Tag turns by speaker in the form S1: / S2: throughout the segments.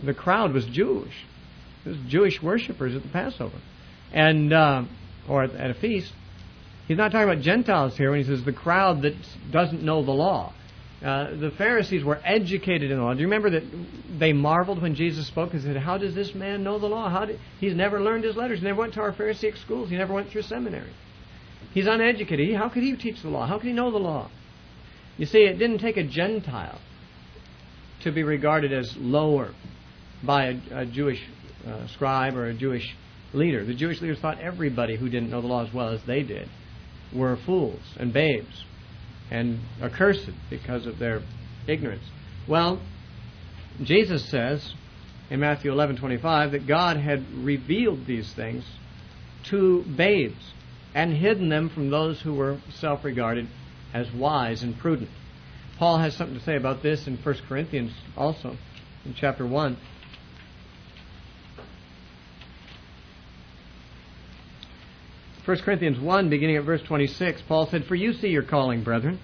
S1: the crowd was Jewish. It was Jewish worshippers at the Passover, and or at a feast. He's not talking about Gentiles here when he says the crowd that doesn't know the law. The Pharisees were educated in the law. Do you remember that they marveled when Jesus spoke and said, "How does this man know the law? He's never learned his letters. He never went to our Pharisaic schools. He never went through seminary. He's uneducated. How could he teach the law? How could he know the law?" You see, it didn't take a Gentile to be regarded as lower by a Jewish scribe or a Jewish leader. The Jewish leaders thought everybody who didn't know the law as well as they did were fools and babes and accursed because of their ignorance. Well, Jesus says in Matthew 11:25 that God had revealed these things to babes and hidden them from those who were self-regarded as wise and prudent. Paul has something to say about this in 1 Corinthians also, in chapter 1. 1 Corinthians 1, beginning at verse 26, Paul said, "For you see your calling, brethren.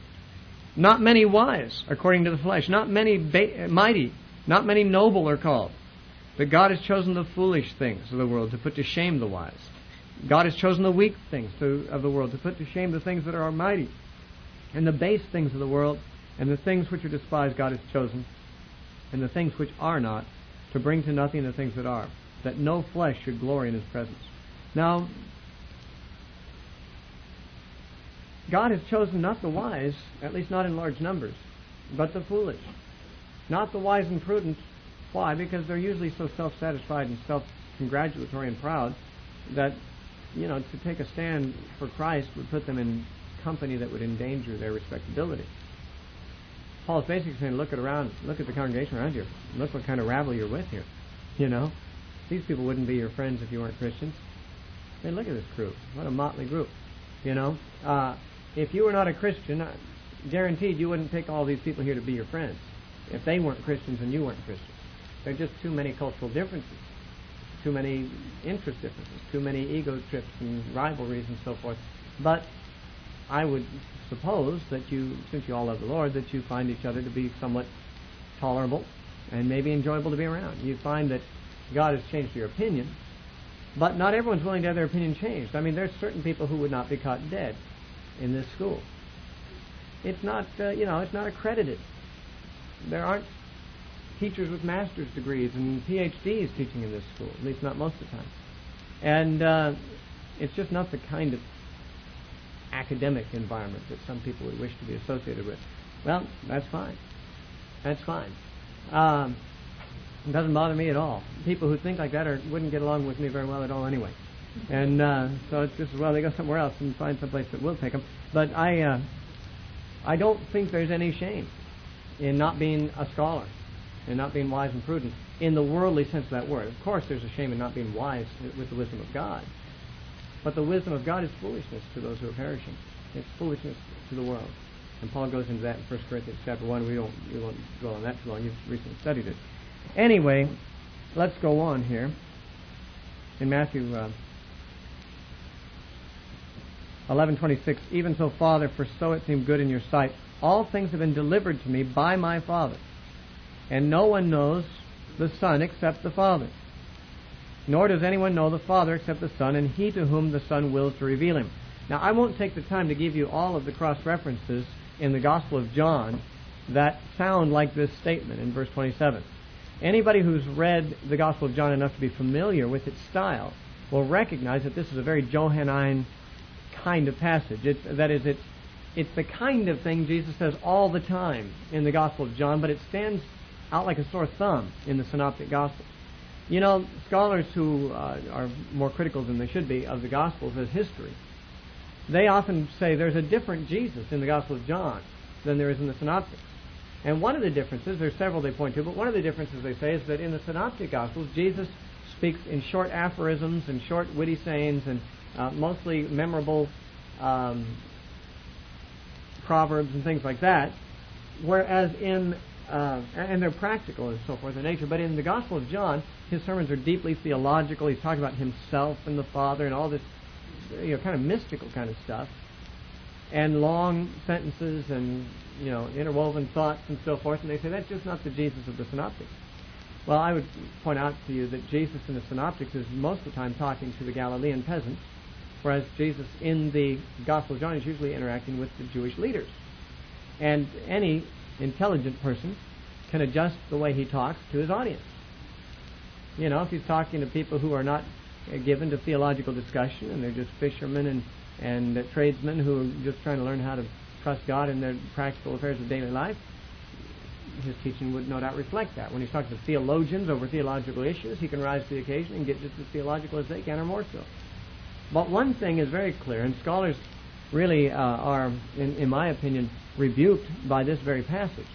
S1: Not many wise, according to the flesh, not many mighty, not many noble are called. But God has chosen the foolish things of the world to put to shame the wise. God has chosen the weak things of the world to put to shame the things that are mighty. And the base things of the world and the things which are despised God has chosen, and the things which are not, to bring to nothing the things that are, that no flesh should glory in His presence." Now, God has chosen not the wise, at least not in large numbers, but the foolish. Not the wise and prudent. Why? Because they're usually so self-satisfied and self-congratulatory and proud that, to take a stand for Christ would put them in company that would endanger their respectability. Paul's basically saying, look at the congregation around you. Look what kind of rabble you're with here. These people wouldn't be your friends if you weren't Christians. I mean, look at this group. What a motley group. If you were not a Christian, guaranteed you wouldn't pick all these people here to be your friends if they weren't Christians and you weren't Christians. There are just too many cultural differences, too many interest differences, too many ego trips and rivalries and so forth. But I would suppose that since you all love the Lord, that you find each other to be somewhat tolerable and maybe enjoyable to be around. You find that God has changed your opinion, but not everyone's willing to have their opinion changed. I mean, there's certain people who would not be caught dead in this school. It's not, it's not accredited. There aren't teachers with master's degrees and PhDs teaching in this school, at least not most of the time. And it's just not the kind of academic environment that some people would wish to be associated with. Well, that's fine. That's fine. It doesn't bother me at all. People who think like that wouldn't get along with me very well at all anyway. And so it's just, well, they go somewhere else and find someplace that will take them. But I don't think there's any shame in not being a scholar and not being wise and prudent in the worldly sense of that word. Of course, there's a shame in not being wise with the wisdom of God. But the wisdom of God is foolishness to those who are perishing. It's foolishness to the world. And Paul goes into that in 1 Corinthians chapter 1. We won't dwell on that too long. You've recently studied it. Anyway, let's go on here. In Matthew 11:26, "Even so, Father, for so it seemed good in your sight, all things have been delivered to me by my Father. And no one knows the Son except the Father. Nor does anyone know the Father except the Son, and he to whom the Son wills to reveal him." Now, I won't take the time to give you all of the cross-references in the Gospel of John that sound like this statement in verse 27. Anybody who's read the Gospel of John enough to be familiar with its style will recognize that this is a very Johannine kind of passage. It's the kind of thing Jesus says all the time in the Gospel of John, but it stands out like a sore thumb in the Synoptic Gospels. Scholars who are more critical than they should be of the Gospels as history, they often say there's a different Jesus in the Gospel of John than there is in the Synoptics. And one of the differences, there's several they point to, but one of the differences they say is that in the Synoptic Gospels, Jesus speaks in short aphorisms and short witty sayings and mostly memorable proverbs and things like that, whereas and they're practical and so forth in nature, but in the Gospel of John, his sermons are deeply theological. He's talking about himself and the Father and all this kind of mystical kind of stuff, and long sentences and interwoven thoughts and so forth, and they say that's just not the Jesus of the Synoptics. Well, I would point out to you that Jesus in the Synoptics is most of the time talking to the Galilean peasants, whereas Jesus in the Gospel of John is usually interacting with the Jewish leaders. And any intelligent person can adjust the way he talks to his audience. You know, if he's talking to people who are not given to theological discussion, and they're just fishermen and tradesmen who are just trying to learn how to trust God in their practical affairs of daily life, his teaching would no doubt reflect that. When he's talking to theologians over theological issues, he can rise to the occasion and get just as theological as they can, or more so. But one thing is very clear, and scholars really are, in my opinion, rebuked by this very passage.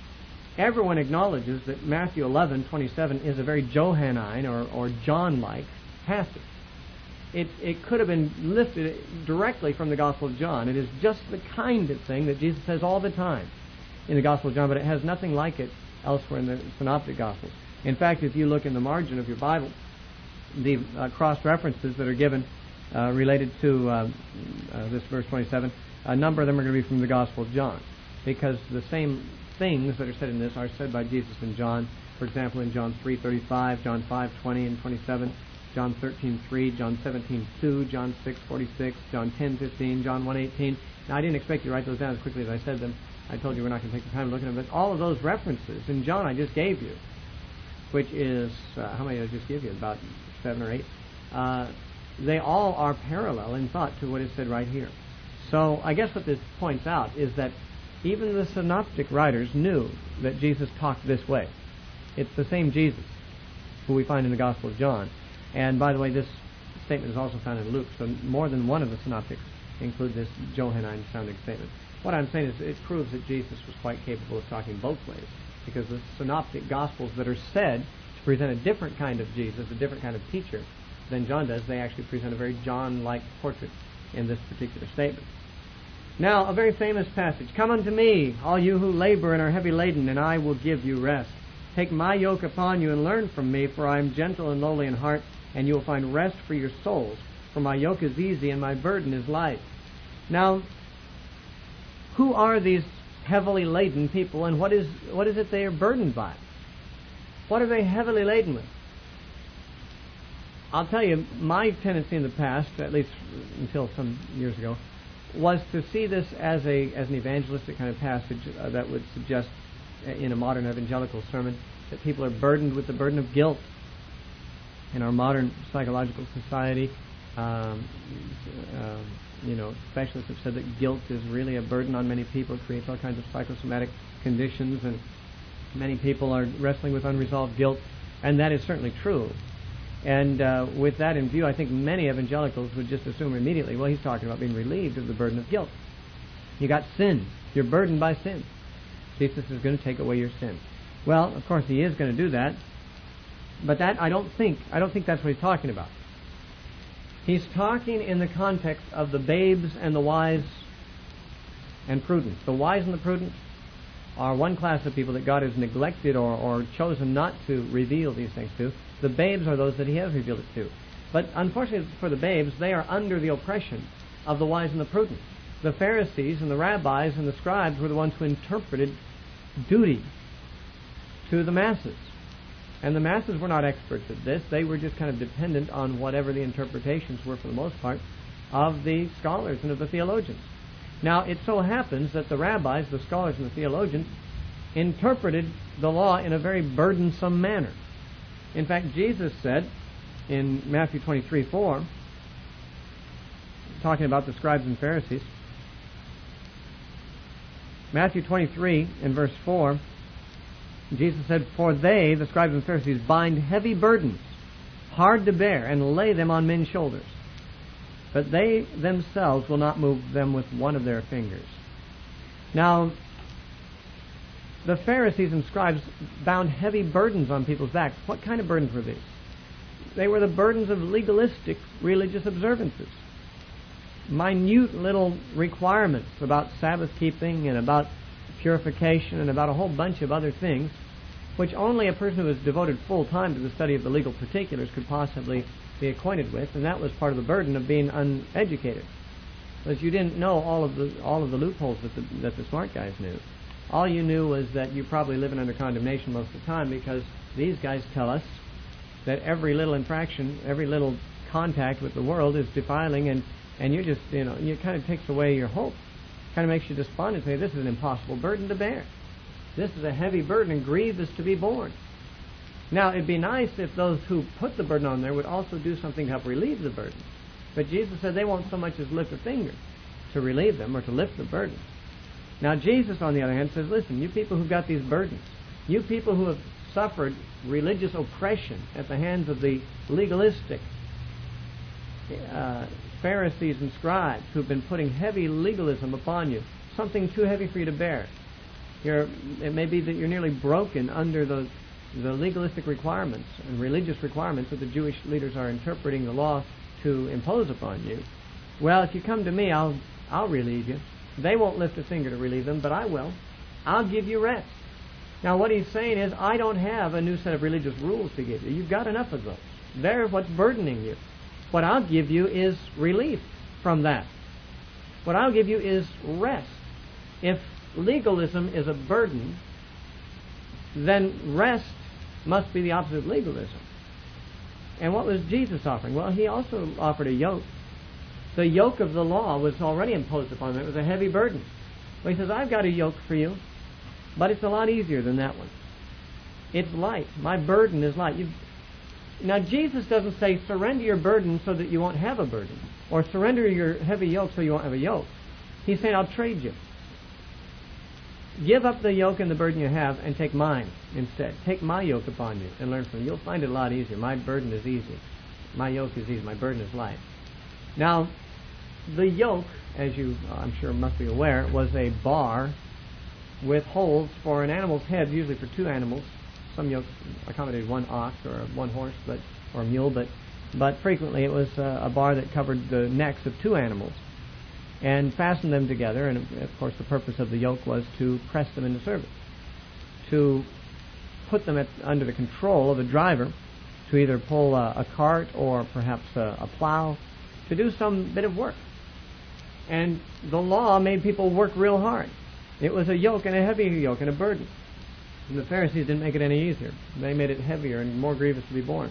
S1: Everyone acknowledges that Matthew 11:27 is a very Johannine or John-like passage. It could have been lifted directly from the Gospel of John. It is just the kind of thing that Jesus says all the time in the Gospel of John, but it has nothing like it elsewhere in the Synoptic Gospels. In fact, if you look in the margin of your Bible, the cross-references that are given related to this verse 27, a number of them are going to be from the Gospel of John, because the same things that are said in this are said by Jesus in John. For example, in John 3:35, John 5:20 and 27, John 13:3, John 17:2, John 6:46, John 10:15, John 1:18. Now, I didn't expect you to write those down as quickly as I said them. I told you we're not going to take the time to look at them, but all of those references in John I just gave you, which is, how many did I just give you? About 7 or 8. They all are parallel in thought to what is said right here. So I guess what this points out is that even the synoptic writers knew that Jesus talked this way. It's the same Jesus who we find in the Gospel of John. And by the way, this statement is also found in Luke, so more than one of the synoptics include this Johannine sounding statement. What I'm saying is it proves that Jesus was quite capable of talking both ways, because the synoptic Gospels that are said to present a different kind of Jesus, a different kind of teacher than John does, they actually present a very John-like portrait in this particular statement. Now, a very famous passage. Come unto me, all you who labor and are heavy laden, and I will give you rest. Take my yoke upon you and learn from me, for I am gentle and lowly in heart, and you will find rest for your souls. For my yoke is easy and my burden is light. Now, who are these heavily laden people, and what is it they are burdened by? What are they heavily laden with? I'll tell you, my tendency in the past, at least until some years ago, was to see this as an evangelistic kind of passage that would suggest in a modern evangelical sermon that people are burdened with the burden of guilt. In our modern psychological society, specialists have said that guilt is really a burden on many people. It creates all kinds of psychosomatic conditions, and many people are wrestling with unresolved guilt, and that is certainly true. And with that in view, I think many evangelicals would just assume immediately, well, he's talking about being relieved of the burden of guilt. You got sin. You're burdened by sin. Jesus is going to take away your sin. Well, of course, he is going to do that, but that I don't think that's what he's talking about. He's talking in the context of the babes and the wise and prudent. The wise and the prudent are one class of people that God has neglected or chosen not to reveal these things to. The babes are those that he has revealed it to. But unfortunately for the babes, they are under the oppression of the wise and the prudent. The Pharisees and the rabbis and the scribes were the ones who interpreted duty to the masses. And the masses were not experts at this. They were just kind of dependent on whatever the interpretations were, for the most part, of the scholars and of the theologians. Now, it so happens that the rabbis, the scholars, and the theologians interpreted the law in a very burdensome manner. In fact, Jesus said in Matthew 23:4, talking about the scribes and Pharisees, Matthew 23 and verse 4, Jesus said, for they, the scribes and Pharisees, bind heavy burdens, hard to bear, and lay them on men's shoulders. But they themselves will not move them with one of their fingers. Now, the Pharisees and scribes bound heavy burdens on people's backs. What kind of burdens were these? They were the burdens of legalistic religious observances. Minute little requirements about Sabbath keeping and about purification and about a whole bunch of other things, which only a person who was devoted full time to the study of the legal particulars could possibly be acquainted with, and that was part of the burden of being uneducated, because you didn't know all of the loopholes that the smart guys knew. All you knew was that you're probably living under condemnation most of the time because These guys tell us that every little infraction, every little contact with the world is defiling, and you just, it kind of takes away your hope. Kind of makes you despondent, say, this is an impossible burden to bear. This is a heavy burden and grievous to be borne. Now, it'd be nice if those who put the burden on there would also do something to help relieve the burden. But Jesus said they won't so much as lift a finger to relieve them or to lift the burden. Now, Jesus, on the other hand, says, listen, you people who've got these burdens, you people who have suffered religious oppression at the hands of the legalistic Pharisees and scribes who've been putting heavy legalism upon you, something too heavy for you to bear. It may be that you're nearly broken under the legalistic requirements and religious requirements that the Jewish leaders are interpreting the law to impose upon you. Well, if you come to me, I'll relieve you. They won't lift a finger to relieve them, but I will. I'll give you rest. Now, what he's saying is, I don't have a new set of religious rules to give you. You've got enough of those. They're what's burdening you. What I'll give you is relief from that. What I'll give you is rest. If legalism is a burden, then rest must be the opposite of legalism. And what was Jesus offering? Well, he also offered a yoke. The yoke of the law was already imposed upon them. It was a heavy burden. But he says, I've got a yoke for you, but it's a lot easier than that one. It's light. My burden is light. Now, Jesus doesn't say, surrender your burden so that you won't have a burden, or surrender your heavy yoke so you won't have a yoke. He's saying, I'll trade you. Give up the yoke and the burden you have and take mine instead. Take my yoke upon you and learn from me. You'll find it a lot easier. My burden is easy. My yoke is easy. My burden is light. Now, the yoke, as you, I'm sure, must be aware, was a bar with holes for an animal's head, usually for two animals. Some yokes accommodated one ox or one horse, or a mule, but frequently it was a bar that covered the necks of two animals and fastened them together. And of course, the purpose of the yoke was to press them into service, to put them under the control of a driver, to either pull a cart or perhaps a plow, to do some bit of work. And the law made people work real hard. It was a yoke, and a heavy yoke, and a burden. And the Pharisees didn't make it any easier. They made it heavier and more grievous to be borne.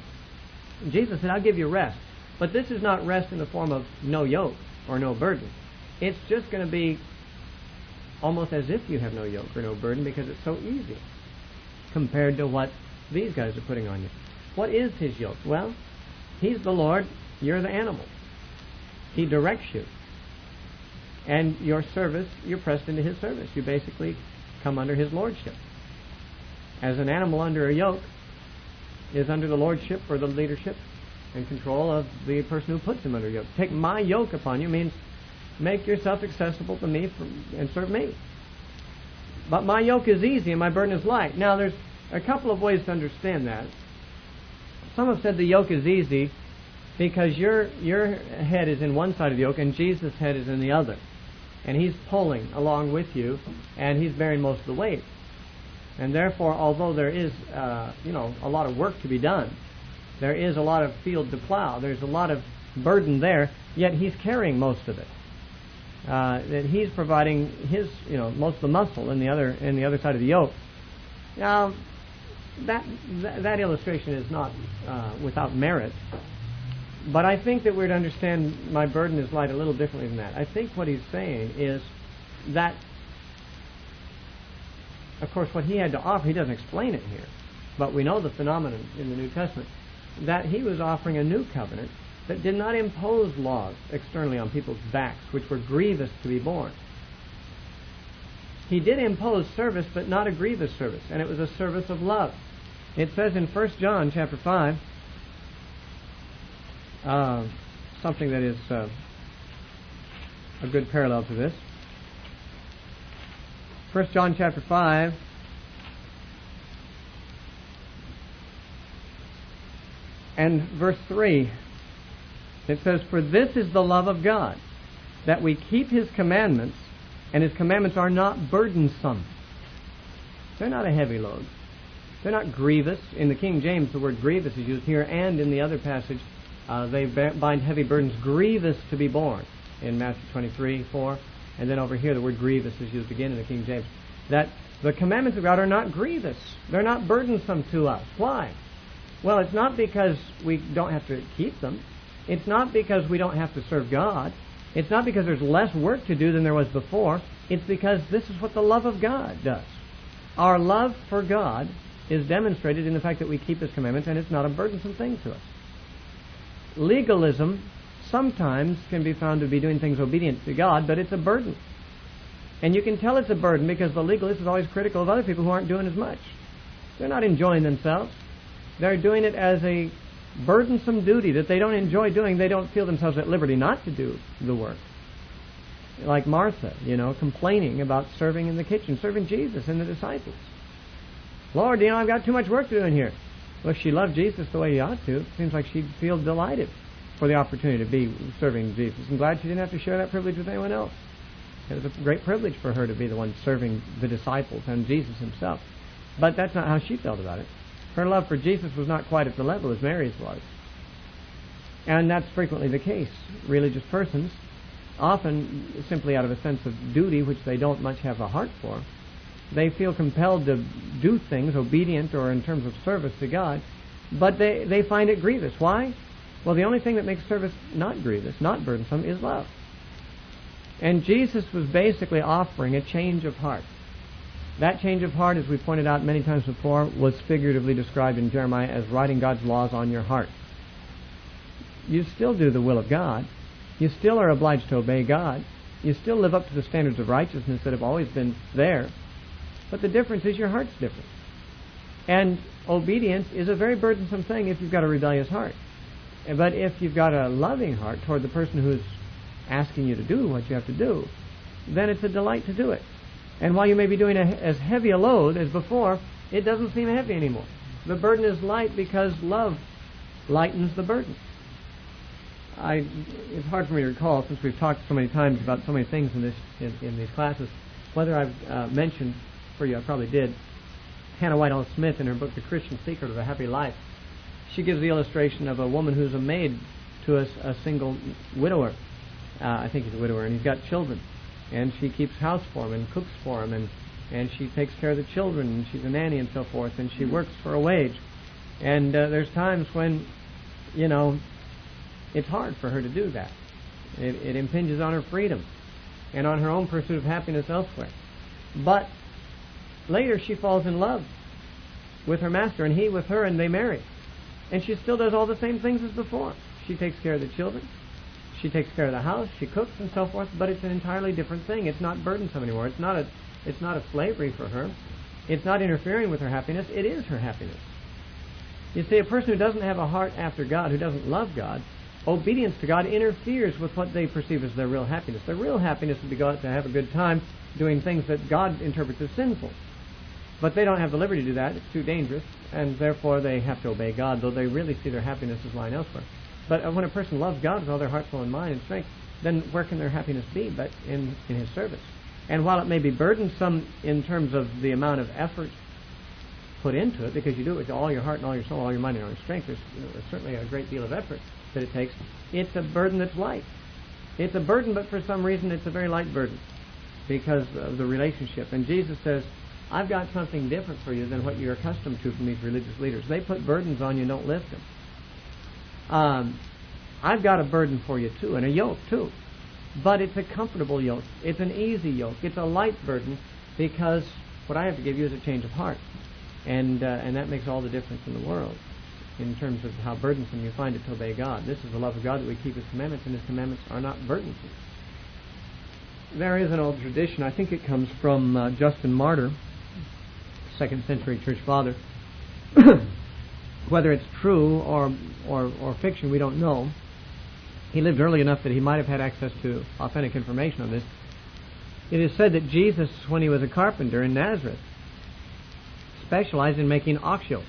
S1: And Jesus said, I'll give you rest. But this is not rest in the form of no yoke or no burden. It's just going to be almost as if you have no yoke or no burden, because it's so easy compared to what these guys are putting on you. What is his yoke? Well, he's the Lord. You're the animal. He directs you. And your service, you're pressed into his service. You basically come under his lordship. As an animal under a yoke is under the lordship or the leadership and control of the person who puts him under yoke. Take my yoke upon you means make yourself accessible to me and serve me. But my yoke is easy and my burden is light. Now, there's a couple of ways to understand that. Some have said the yoke is easy because your head is in one side of the yoke and Jesus' head is in the other. And he's pulling along with you, and he's bearing most of the weight. And therefore, although there is, a lot of work to be done, there is a lot of field to plow, there's a lot of burden there, yet he's carrying most of it. That he's providing his, most of the muscle in the other side of the yoke. Now, that illustration is not without merit. But I think that we're to understand my burden is light a little differently than that. I think what he's saying is that, of course, what he had to offer, he doesn't explain it here, but we know the phenomenon in the New Testament, that he was offering a new covenant that did not impose laws externally on people's backs, which were grievous to be borne. He did impose service, but not a grievous service, and it was a service of love. It says in 1 John chapter 5, something that is a good parallel to this. 1 John chapter 5 and verse 3, it says, "For this is the love of God, that we keep his commandments, and his commandments are not burdensome." They're not a heavy load. They're not grievous. In the King James, the word grievous is used here, and in the other passage, they bind heavy burdens grievous to be borne in Matthew 23:4, and then over here the word grievous is used again in the King James. That The commandments of God are not grievous. They're not burdensome to us. Why? Well, it's not because we don't have to keep them. It's not because we don't have to serve God. It's not because there's less work to do than there was before. It's because this is what the love of God does. Our love for God is demonstrated in the fact that we keep His commandments, and it's not a burdensome thing to us. Legalism sometimes can be found to be doing things obedient to God, but it's a burden. And you can tell it's a burden because the legalist is always critical of other people who aren't doing as much. They're not enjoying themselves. They're doing it as a burdensome duty that they don't enjoy doing. They don't feel themselves at liberty not to do the work. Like Martha, complaining about serving in the kitchen, serving Jesus and the disciples. Lord, I've got too much work to do in here. Well, if she loved Jesus the way He ought to, it seems like she'd feel delighted for the opportunity to be serving Jesus. I'm glad she didn't have to share that privilege with anyone else. It was a great privilege for her to be the one serving the disciples and Jesus Himself. But that's not how she felt about it. Her love for Jesus was not quite at the level as Mary's was. And that's frequently the case. Religious persons, often simply out of a sense of duty, which they don't much have a heart for, they feel compelled to do things obedient or in terms of service to God, but they find it grievous. Why? Well, the only thing that makes service not grievous, not burdensome, is love. And Jesus was basically offering a change of heart. That change of heart, as we pointed out many times before, was figuratively described in Jeremiah as writing God's laws on your heart. You still do the will of God. You still are obliged to obey God. You still live up to the standards of righteousness that have always been there. But the difference is your heart's different. And obedience is a very burdensome thing if you've got a rebellious heart. But if you've got a loving heart toward the person who's asking you to do what you have to do, then it's a delight to do it. And while you may be doing as heavy a load as before, it doesn't seem heavy anymore. The burden is light because love lightens the burden. It's hard for me to recall, since we've talked so many times about so many things in these classes, whether I've mentioned for you, I probably did, Hannah Whitehall Smith in her book, The Christian Secret of a Happy Life. She gives the illustration of a woman who's a maid to a single widower. I think he's a widower, and he's got children. And she keeps house for him and cooks for him, and she takes care of the children, and she's a nanny and so forth, and she works for a wage. And there's times when, it's hard for her to do that. It impinges on her freedom and on her own pursuit of happiness elsewhere. But later she falls in love with her master, and he with her, and they marry. And she still does all the same things as before. She takes care of the children. She takes care of the house. She cooks and so forth. But it's an entirely different thing. It's not burdensome anymore. It's not a slavery for her. It's not interfering with her happiness. It is her happiness. You see, a person who doesn't have a heart after God, who doesn't love God, obedience to God interferes with what they perceive as their real happiness. Their real happiness would be to have a good time doing things that God interprets as sinful. But they don't have the liberty to do that. It's too dangerous, and therefore they have to obey God, though they really see their happiness as lying elsewhere. But when a person loves God with all their heart, soul, and mind and strength, then where can their happiness be but in His service? And while it may be burdensome in terms of the amount of effort put into it, because you do it with all your heart and all your soul, all your mind and all your strength, there's certainly a great deal of effort that it takes, it's a burden that's light. It's a burden, but for some reason it's a very light burden because of the relationship. And Jesus says, I've got something different for you than what you're accustomed to from these religious leaders. They put burdens on you and don't lift them. I've got a burden for you too, and a yoke too. But it's a comfortable yoke. It's an easy yoke. It's a light burden because what I have to give you is a change of heart. And that makes all the difference in the world in terms of how burdensome you find it to obey God. This is the love of God, that we keep His commandments, and His commandments are not burdensome. There is an old tradition, I think it comes from Justin Martyr, 2nd century church father. Whether it's true or fiction, we don't know. He lived early enough that he might have had access to authentic information on this. It is said that Jesus, when he was a carpenter in Nazareth, specialized in making ox yokes.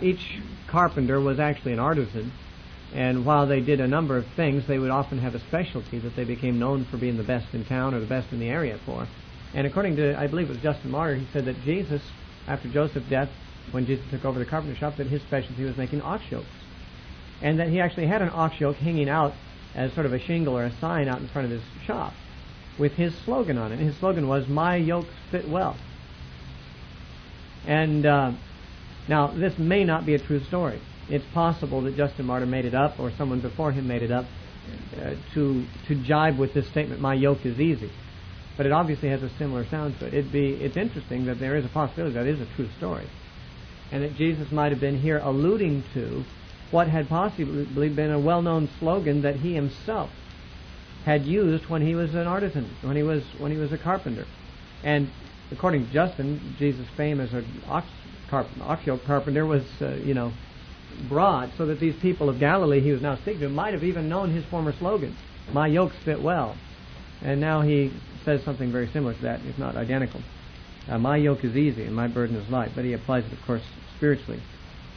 S1: Each carpenter was actually an artisan, and while they did a number of things, they would often have a specialty that they became known for being the best in town or the best in the area for. And according to, I believe it was Justin Martyr, he said that Jesus, after Joseph's death, when Jesus took over the carpenter shop, that his specialty was making ox yokes. And that he actually had an ox yoke hanging out as sort of a shingle or a sign out in front of his shop. with his slogan on it. His slogan was, "My yokes fit well." And now, this may not be a true story. It's possible that Justin Martyr made it up, or someone before him made it up, to jibe with this statement, "My yoke is easy." But it obviously has a similar sound to it. It's interesting that there is a possibility that is a true story, and that Jesus might have been here alluding to what had possibly been a well-known slogan that he himself had used when he was an artisan, when he was a carpenter. And according to Justin, Jesus' fame as an ox yoke carpenter was, broad, so that these people of Galilee he was now speaking to might have even known his former slogan, "My yokes fit well." And now he says something very similar to that, if not identical. My yoke is easy and my burden is light. But he applies it, of course, spiritually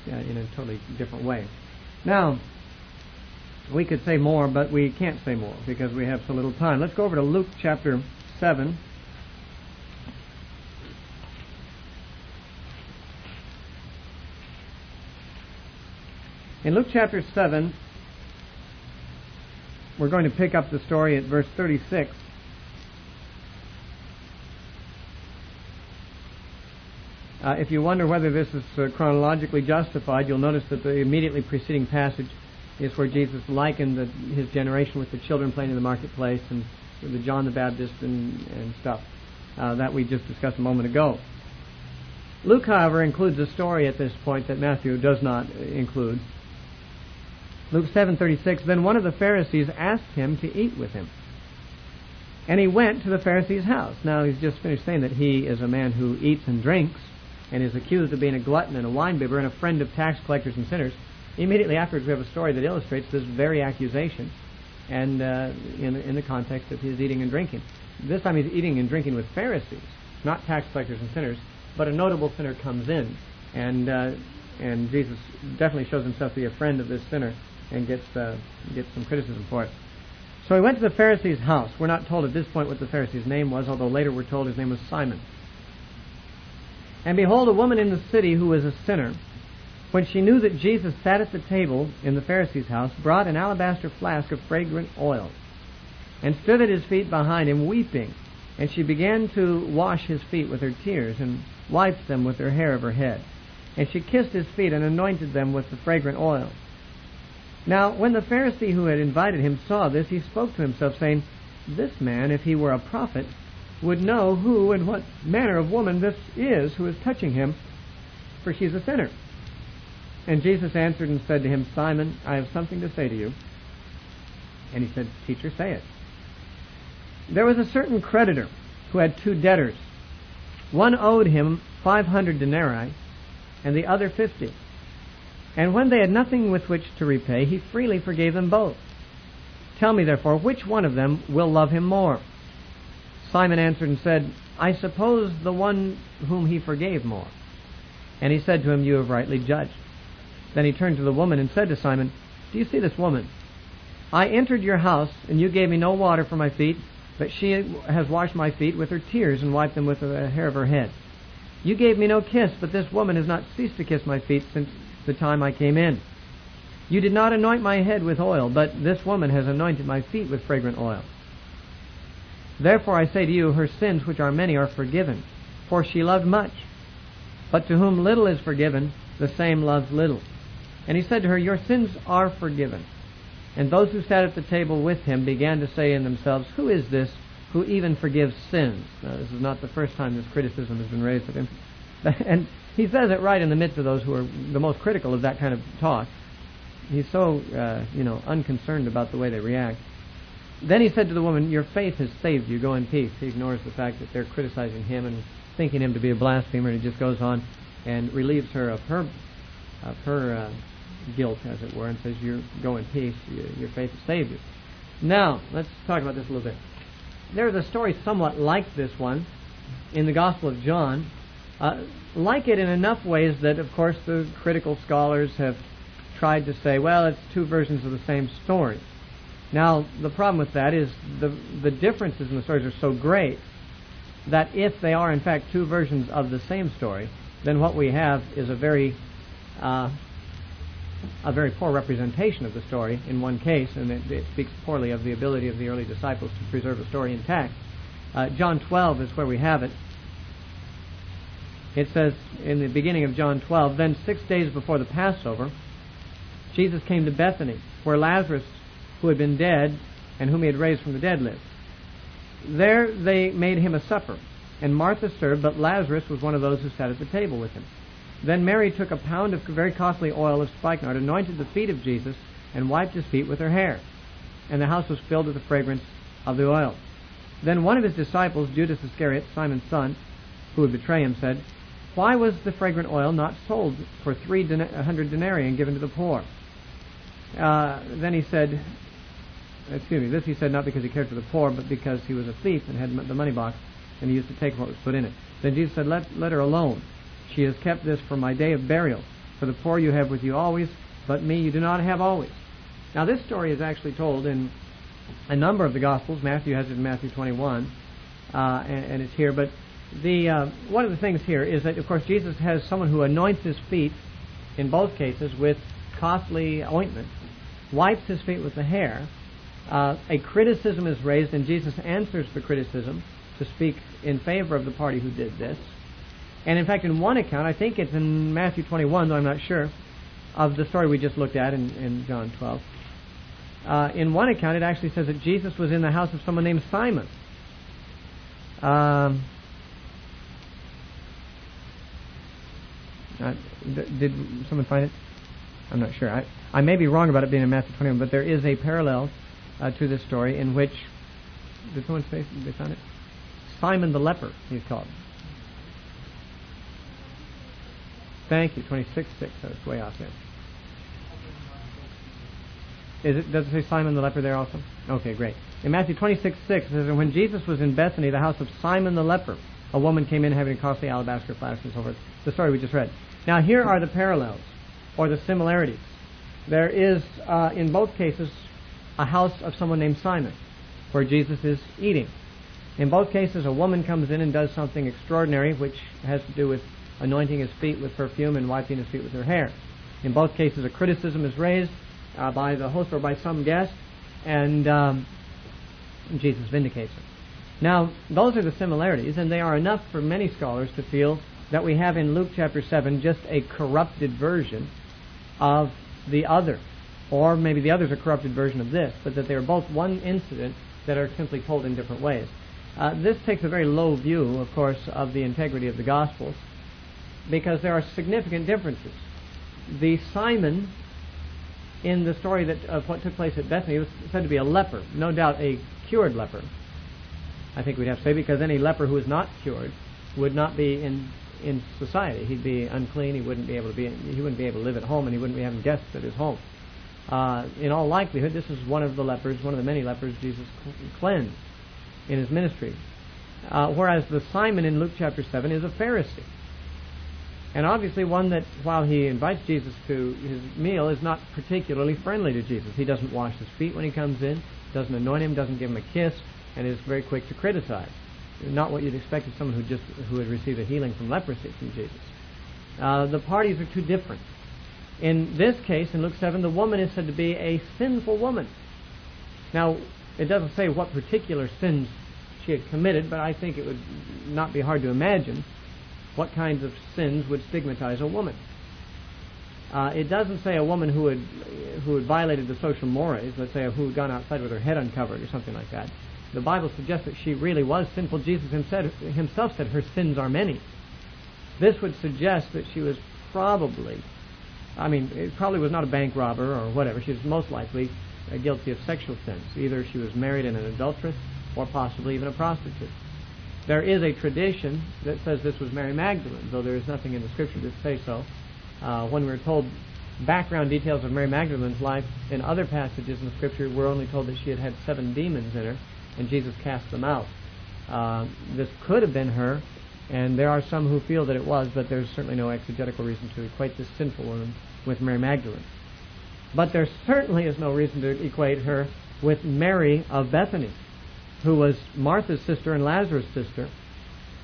S1: in a totally different way. Now, we could say more, but we can't say more because we have so little time. Let's go over to Luke chapter 7. In Luke chapter 7, we're going to pick up the story at verse 36. If you wonder whether this is chronologically justified, you'll notice that the immediately preceding passage is where Jesus likened his generation with the children playing in the marketplace and the John the Baptist and stuff that we just discussed a moment ago. Luke, however, includes a story at this point that Matthew does not include. Luke 7:36, then one of the Pharisees asked him to eat with him. And he went to the Pharisee's house. Now, he's just finished saying that he is a man who eats and drinks and is accused of being a glutton and a winebibber and a friend of tax collectors and sinners. Immediately afterwards, we have a story that illustrates this very accusation, and in the context of his eating and drinking. This time he's eating and drinking with Pharisees, not tax collectors and sinners, but a notable sinner comes in, and Jesus definitely shows himself to be a friend of this sinner and gets some criticism for it. So he went to the Pharisee's house. We're not told at this point what the Pharisee's name was, although later we're told his name was Simon. And behold, a woman in the city who was a sinner, when she knew that Jesus sat at the table in the Pharisee's house, brought an alabaster flask of fragrant oil, and stood at his feet behind him, weeping. And she began to wash his feet with her tears, and wiped them with her hair of her head. And she kissed his feet, and anointed them with the fragrant oil. Now, when the Pharisee who had invited him saw this, he spoke to himself, saying, this man, if he were a prophet, would know who and what manner of woman this is who is touching him, for she is a sinner. And Jesus answered and said to him, Simon, I have something to say to you. And he said, Teacher, say it. There was a certain creditor who had 2 debtors. One owed him 500 denarii, and the other 50. And when they had nothing with which to repay, he freely forgave them both. Tell me, therefore, which one of them will love him more? Simon answered and said, I suppose the one whom he forgave more. And he said to him, You have rightly judged. Then he turned to the woman and said to Simon, Do you see this woman? I entered your house, and you gave me no water for my feet, but she has washed my feet with her tears and wiped them with the hair of her head. You gave me no kiss, but this woman has not ceased to kiss my feet since the time I came in. You did not anoint my head with oil, but this woman has anointed my feet with fragrant oil. Therefore I say to you, her sins, which are many, are forgiven, for she loved much. But to whom little is forgiven, the same loves little. And he said to her, Your sins are forgiven. And those who sat at the table with him began to say in themselves, Who is this who even forgives sins? Now, this is not the first time this criticism has been raised of him. And he says it right in the midst of those who are the most critical of that kind of talk. He's so, unconcerned about the way they react. Then he said to the woman, Your faith has saved you. Go in peace. He ignores the fact that they're criticizing him and thinking him to be a blasphemer, and he just goes on and relieves her of her guilt, as it were, and says, You go in peace. Your faith has saved you. Now, let's talk about this a little bit. There's a story somewhat like this one in the Gospel of John, like it in enough ways that, of course, the critical scholars have tried to say, well, it's 2 versions of the same story. Now, the problem with that is the differences in the stories are so great that if they are, in fact, 2 versions of the same story, then what we have is a very poor representation of the story in one case, and it speaks poorly of the ability of the early disciples to preserve the story intact. John 12 is where we have it. It says in the beginning of John 12, "Then 6 days before the Passover, Jesus came to Bethany, where Lazarus, who had been dead and whom he had raised from the dead, lived. There they made him a supper, and Martha served, but Lazarus was one of those who sat at the table with him. Then Mary took a pound of very costly oil of spikenard, anointed the feet of Jesus, and wiped his feet with her hair. And the house was filled with the fragrance of the oil. Then one of his disciples, Judas Iscariot, Simon's son, who would betray him, said, 'Why was the fragrant oil not sold for 300 denarii and given to the poor?' Then he said, this he said not because he cared for the poor, but because he was a thief and had the money box, and he used to take what was put in it. Then Jesus said, let her alone. She has kept this for my day of burial. For the poor you have with you always, but me you do not have always." Now this story is actually told in a number of the Gospels. Matthew has it in Matthew 21, and it's here. But one of the things here is that, of course, Jesus has someone who anoints his feet, in both cases, with costly ointment, wipes his feet with the hair. A criticism is raised, and Jesus answers the criticism to speak in favor of the party who did this. And in fact, in one account, I think it's in Matthew 21, though I'm not sure, of the story we just looked at in John 12. In one account, it actually says that Jesus was in the house of someone named Simon. Did someone find it? I'm not sure. I may be wrong about it being in Matthew 21, but there is a parallel to this story in which, did someone say they found it? Simon the leper, he's called. Thank you, 26:6. I was way off there. Does it say Simon the leper there also? Okay, great. In Matthew 26:6, it says, "And when Jesus was in Bethany, the house of Simon the leper, a woman came in having a costly alabaster flask," and so forth. The story we just read. Now here are the parallels, or the similarities. There is, in both cases, a house of someone named Simon, where Jesus is eating. In both cases, a woman comes in and does something extraordinary, which has to do with anointing his feet with perfume and wiping his feet with her hair. In both cases, a criticism is raised by the host or by some guest, and Jesus vindicates it. Now, those are the similarities, and they are enough for many scholars to feel that we have in Luke chapter 7 just a corrupted version of the other. Or maybe the other is a corrupted version of this, but that they are both one incident that are simply told in different ways. This takes a very low view, of course, of the integrity of the Gospels, because there are significant differences. The Simon in the story of what took place at Bethany was said to be a leper, no doubt a cured leper, I think we'd have to say, because any leper who is not cured would not be in society. He'd be unclean. He wouldn't be able to live at home, and he wouldn't be having guests at his home. In all likelihood, this is one of the many lepers Jesus cleansed in his ministry. Whereas the Simon in Luke chapter 7 is a Pharisee. And obviously one that, while he invites Jesus to his meal, is not particularly friendly to Jesus. He doesn't wash his feet when he comes in, doesn't anoint him, doesn't give him a kiss, and is very quick to criticize. Not what you'd expect of someone who had received a healing from leprosy from Jesus. The parties are too different. In this case, in Luke 7, the woman is said to be a sinful woman. Now, it doesn't say what particular sins she had committed, but I think it would not be hard to imagine what kinds of sins would stigmatize a woman. It doesn't say a woman who had violated the social mores, let's say who had gone outside with her head uncovered or something like that. The Bible suggests that she really was sinful. Jesus himself said her sins are many. This would suggest that she was probably, it probably was not a bank robber or whatever. She was most likely guilty of sexual sins. Either she was married and an adulteress, or possibly even a prostitute. There is a tradition that says this was Mary Magdalene, though there is nothing in the Scripture to say so. When we're told background details of Mary Magdalene's life in other passages in the Scripture, we're only told that she had 7 demons in her, and Jesus cast them out. This could have been her, and there are some who feel that it was, but there's certainly no exegetical reason to equate this sinful woman with Mary Magdalene. But there certainly is no reason to equate her with Mary of Bethany, who was Martha's sister and Lazarus' sister,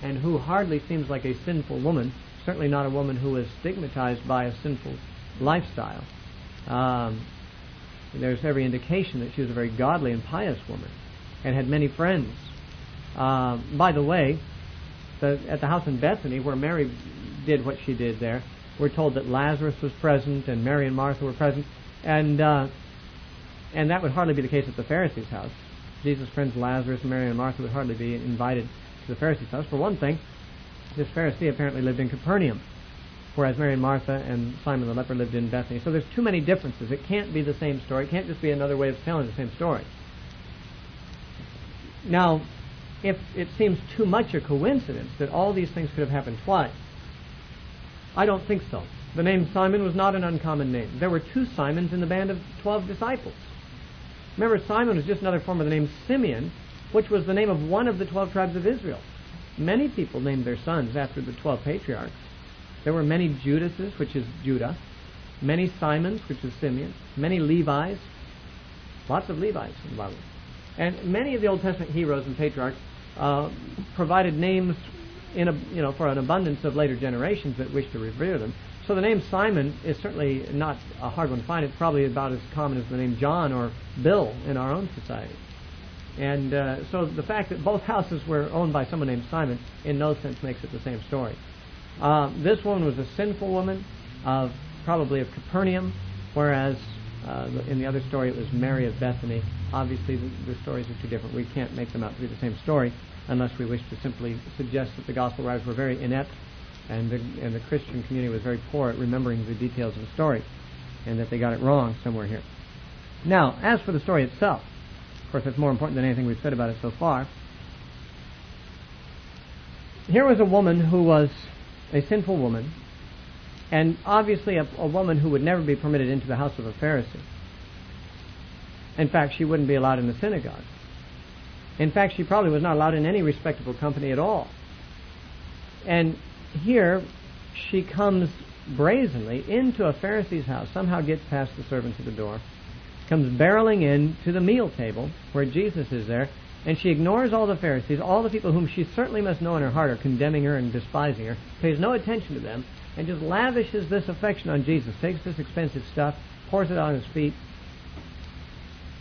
S1: and who hardly seems like a sinful woman, certainly not a woman who was stigmatized by a sinful lifestyle. There's every indication that she was a very godly and pious woman, and had many friends. By the way, at the house in Bethany, where Mary did what she did there, we're told that Lazarus was present and Mary and Martha were present, and that would hardly be the case at the Pharisees' house. Jesus' friends Lazarus, Mary, and Martha would hardly be invited to the Pharisees' house. For one thing, this Pharisee apparently lived in Capernaum, whereas Mary and Martha and Simon the leper lived in Bethany. So there's too many differences. It can't be the same story. It can't just be another way of telling the same story. Now, if it seems too much a coincidence that all these things could have happened twice, I don't think so. The name Simon was not an uncommon name. There were 2 Simons in the band of 12 disciples. Remember, Simon was just another form of the name Simeon, which was the name of one of the 12 tribes of Israel. Many people named their sons after the 12 patriarchs. There were many Judases, which is Judah, many Simons, which is Simeon, many Levis, lots of Levites in the Bible. And many of the Old Testament heroes and patriarchs provided names for an abundance of later generations that wished to revere them. So the name Simon is certainly not a hard one to find. It's probably about as common as the name John or Bill in our own society. And so the fact that both houses were owned by someone named Simon in no sense makes it the same story. This woman was a sinful woman, probably of Capernaum, whereas in the other story it was Mary of Bethany. Obviously the stories are too different. We can't make them out to be the same story unless we wish to simply suggest that the gospel writers were very inept and the Christian community was very poor at remembering the details of the story, and that they got it wrong somewhere here. Now, as for the story itself, of course that's more important than anything we've said about it so far. Here was a woman who was a sinful woman, and obviously a woman who would never be permitted into the house of a Pharisee. In fact, she wouldn't be allowed in the synagogue. In fact, she probably was not allowed in any respectable company at all. And here she comes brazenly into a Pharisee's house, somehow gets past the servants at the door, comes barreling in to the meal table where Jesus is there, and she ignores all the Pharisees, all the people whom she certainly must know in her heart are condemning her and despising her, pays no attention to them, and just lavishes this affection on Jesus, takes this expensive stuff, pours it on his feet,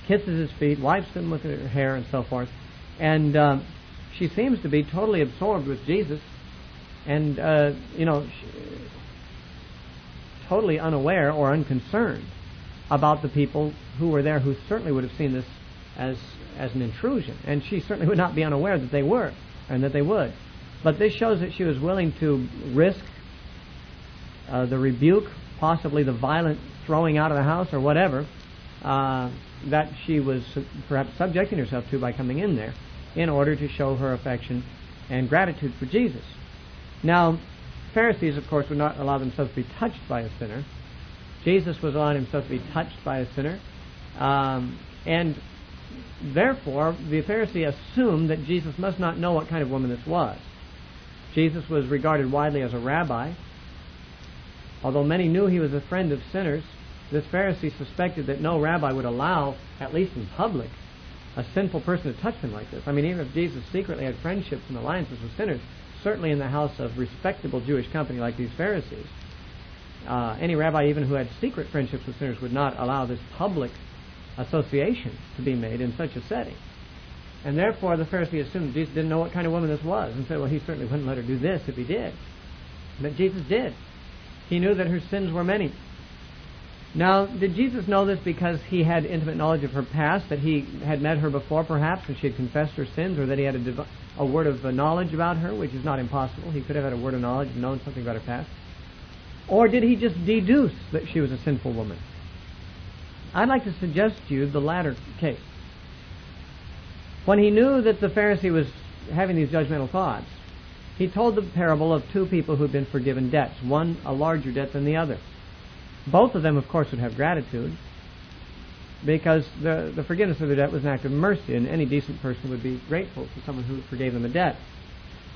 S1: kisses his feet, wipes them with her hair and so forth. And she seems to be totally absorbed with Jesus and, totally unaware or unconcerned about the people who were there, who certainly would have seen this as an intrusion. And she certainly would not be unaware that they were and that they would. But this shows that she was willing to risk the rebuke, possibly the violent throwing out of the house or whatever, that she was perhaps subjecting herself to by coming in there in order to show her affection and gratitude for Jesus. Now, Pharisees, of course, would not allow themselves to be touched by a sinner. Jesus was allowing himself to be touched by a sinner. And therefore, the Pharisee assumed that Jesus must not know what kind of woman this was. Jesus was regarded widely as a rabbi. Although many knew he was a friend of sinners, this Pharisee suspected that no rabbi would allow, at least in public, a sinful person to touch him like this. I mean, even if Jesus secretly had friendships and alliances with sinners, certainly in the house of respectable Jewish company like these Pharisees, any rabbi even who had secret friendships with sinners would not allow this public association to be made in such a setting. And therefore the Pharisee assumed Jesus didn't know what kind of woman this was and said, well, he certainly wouldn't let her do this if he did. But Jesus did. He knew that her sins were many. Now, did Jesus know this because he had intimate knowledge of her past, that he had met her before perhaps and she had confessed her sins, or that he had a word of knowledge about her, which is not impossible? He could have had a word of knowledge and known something about her past. Or did he just deduce that she was a sinful woman? I'd like to suggest to you the latter case. When he knew that the Pharisee was having these judgmental thoughts, he told the parable of 2 people who had been forgiven debts, one a larger debt than the other. Both of them, of course, would have gratitude, because the forgiveness of the debt was an act of mercy, and any decent person would be grateful to someone who forgave them a debt.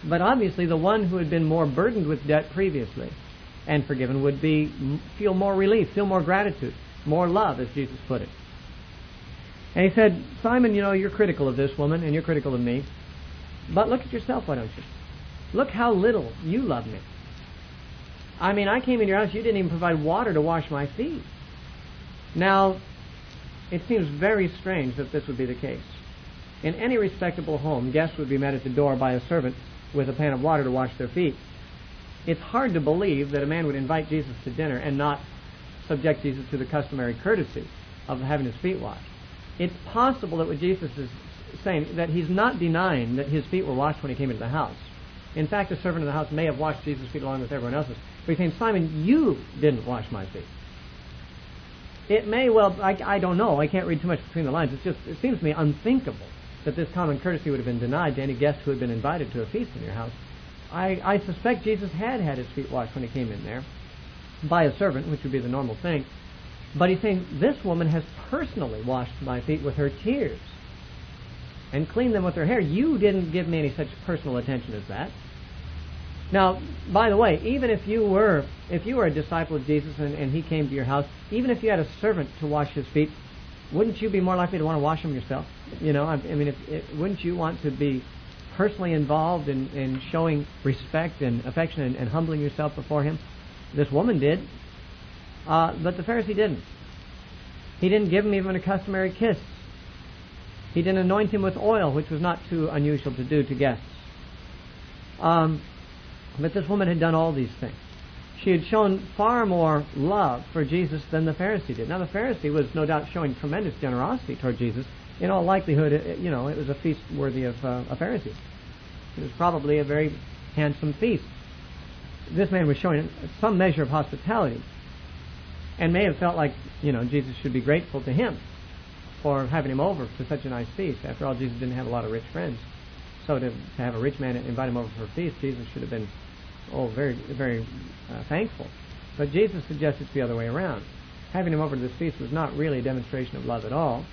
S1: But obviously the one who had been more burdened with debt previously and forgiven would feel more relief, feel more gratitude, more love, as Jesus put it. And he said, Simon, you're critical of this woman, and you're critical of me, but look at yourself, why don't you? Look how little you love me. I mean, I came in your house, you didn't even provide water to wash my feet. Now, it seems very strange that this would be the case. In any respectable home, guests would be met at the door by a servant with a pan of water to wash their feet. It's hard to believe that a man would invite Jesus to dinner and not subject Jesus to the customary courtesy of having his feet washed. It's possible that what Jesus is saying, that he's not denying that his feet were washed when he came into the house. In fact, the servant of the house may have washed Jesus' feet along with everyone else's. But he's saying, Simon, you didn't wash my feet. It may well, I don't know, I can't read too much between the lines. It seems to me unthinkable that this common courtesy would have been denied to any guest who had been invited to a feast in your house. I suspect Jesus had his feet washed when he came in there by a servant, which would be the normal thing. But he's saying, this woman has personally washed my feet with her tears and cleaned them with her hair. You didn't give me any such personal attention as that. Now, by the way, even if you were a disciple of Jesus and he came to your house, even if you had a servant to wash his feet, wouldn't you be more likely to want to wash them yourself? You know, I mean, wouldn't you want to be personally involved in showing respect and affection and humbling yourself before him? This woman did, but the Pharisee didn't. He didn't give him even a customary kiss. He didn't anoint him with oil, which was not too unusual to do to guests. But this woman had done all these things. She had shown far more love for Jesus than the Pharisee did. Now, the Pharisee was no doubt showing tremendous generosity toward Jesus. In all likelihood, it was a feast worthy of a Pharisee. It was probably a very handsome feast. This man was showing some measure of hospitality and may have felt like, Jesus should be grateful to him for having him over to such a nice feast. After all, Jesus didn't have a lot of rich friends. So to have a rich man invite him over for a feast, Jesus should have been, very, very thankful. But Jesus suggests it's the other way around. Having him over to this feast was not really a demonstration of love at all.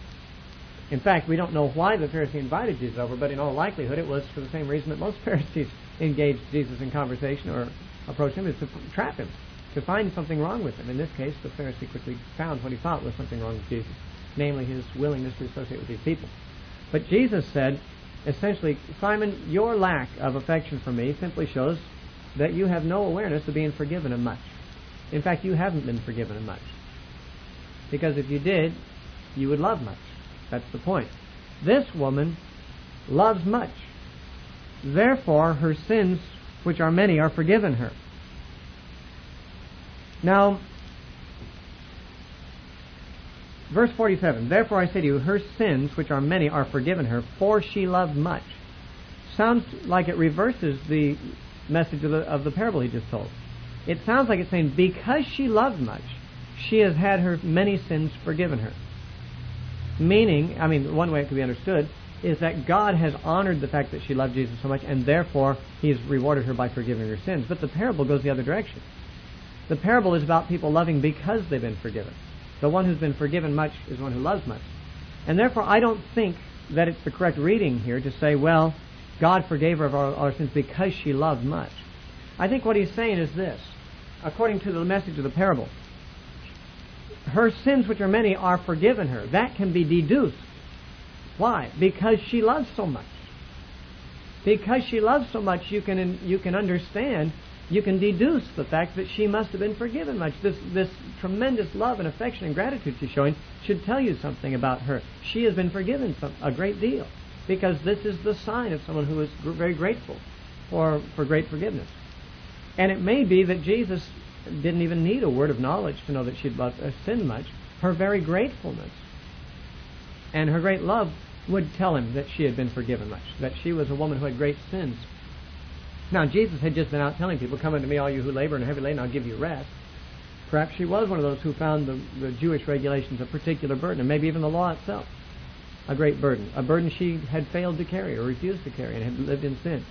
S1: In fact, we don't know why the Pharisee invited Jesus over, but in all likelihood it was for the same reason that most Pharisees engaged Jesus in conversation or approached him, is to trap him, to find something wrong with him. In this case, the Pharisee quickly found what he thought was something wrong with Jesus, namely his willingness to associate with these people. But Jesus said, essentially, Simon, your lack of affection for me simply shows that you have no awareness of being forgiven of much. In fact, you haven't been forgiven of much. Because if you did, you would love much. That's the point. This woman loves much. Therefore, her sins, which are many, are forgiven her. Now, verse 47, therefore I say to you, her sins, which are many, are forgiven her, for she loved much. Sounds like it reverses the message of the parable he just told. It sounds like it's saying, because she loved much, she has had her many sins forgiven her. Meaning, one way it could be understood is that God has honored the fact that she loved Jesus so much, and therefore he has rewarded her by forgiving her sins. But the parable goes the other direction. The parable is about people loving because they've been forgiven. The one who's been forgiven much is one who loves much. And therefore, I don't think that it's the correct reading here to say, well, God forgave her of all our sins because she loved much. I think what he's saying is this. According to the message of the parable, her sins, which are many, are forgiven her. That can be deduced. Why? Because she loves so much. Because she loves so much, you can understand, you can deduce the fact that she must have been forgiven much. This tremendous love and affection and gratitude she's showing should tell you something about her. She has been forgiven a great deal, because this is the sign of someone who is very grateful for great forgiveness. And it may be that Jesus didn't even need a word of knowledge to know that she'd sinned much. Her very gratefulness and her great love would tell him that she had been forgiven much, that she was a woman who had great sins. Now, Jesus had just been out telling people, come unto me, all you who labor and are heavy laden, I'll give you rest. Perhaps she was one of those who found the Jewish regulations a particular burden, and maybe even the law itself a great burden, a burden she had failed to carry or refused to carry and had lived in sin.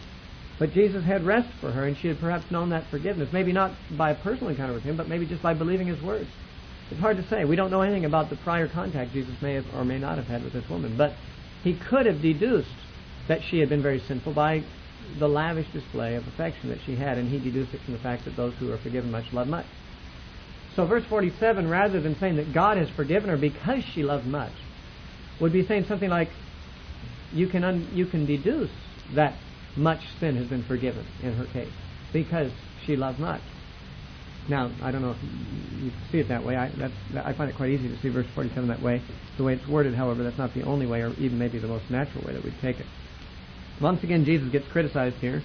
S1: But Jesus had rest for her, and she had perhaps known that forgiveness, maybe not by a personal encounter with him, but maybe just by believing his words. It's hard to say. We don't know anything about the prior contact Jesus may have or may not have had with this woman, but he could have deduced that she had been very sinful by the lavish display of affection that she had, and he deduced it from the fact that those who are forgiven much love much. So verse 47, rather than saying that God has forgiven her because she loved much, would be saying something like, you can deduce that much sin has been forgiven in her case because she loved much. Now, I don't know if you see it that way. I find it quite easy to see verse 47 that way. The way it's worded, however, that's not the only way, or even maybe the most natural way that we'd take it. Once again, Jesus gets criticized here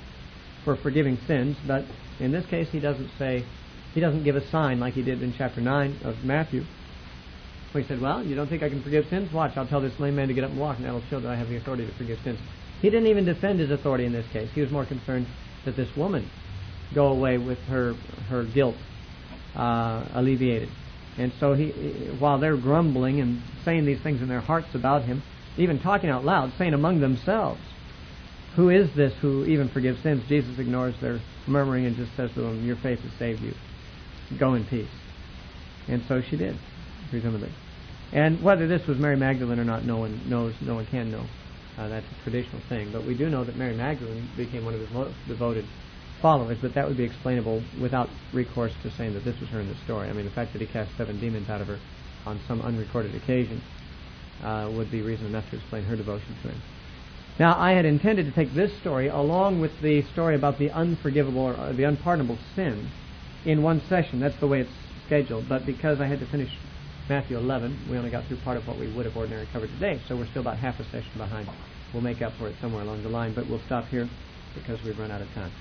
S1: for forgiving sins, but in this case he doesn't give a sign like he did in chapter 9 of Matthew, where he said, well, you don't think I can forgive sins? Watch, I'll tell this lame man to get up and walk, and that'll show that I have the authority to forgive sins. He didn't even defend his authority in this case. He was more concerned that this woman go away with her guilt alleviated. And so while they're grumbling and saying these things in their hearts about him, even talking out loud, saying among themselves, who is this who even forgives sins? Jesus ignores their murmuring and just says to them, your faith has saved you. Go in peace. And so she did, presumably. And whether this was Mary Magdalene or not, no one knows, no one can know. That's a traditional thing. But we do know that Mary Magdalene became one of his most devoted followers, but that would be explainable without recourse to saying that this was her in the story. I mean, the fact that he cast 7 demons out of her on some unrecorded occasion would be reason enough to explain her devotion to him. Now, I had intended to take this story along with the story about the unforgivable or the unpardonable sin in one session. That's the way it's scheduled. But because I had to finish Matthew 11, we only got through part of what we would have ordinarily covered today, so we're still about half a session behind. We'll make up for it somewhere along the line, but we'll stop here because we've run out of time.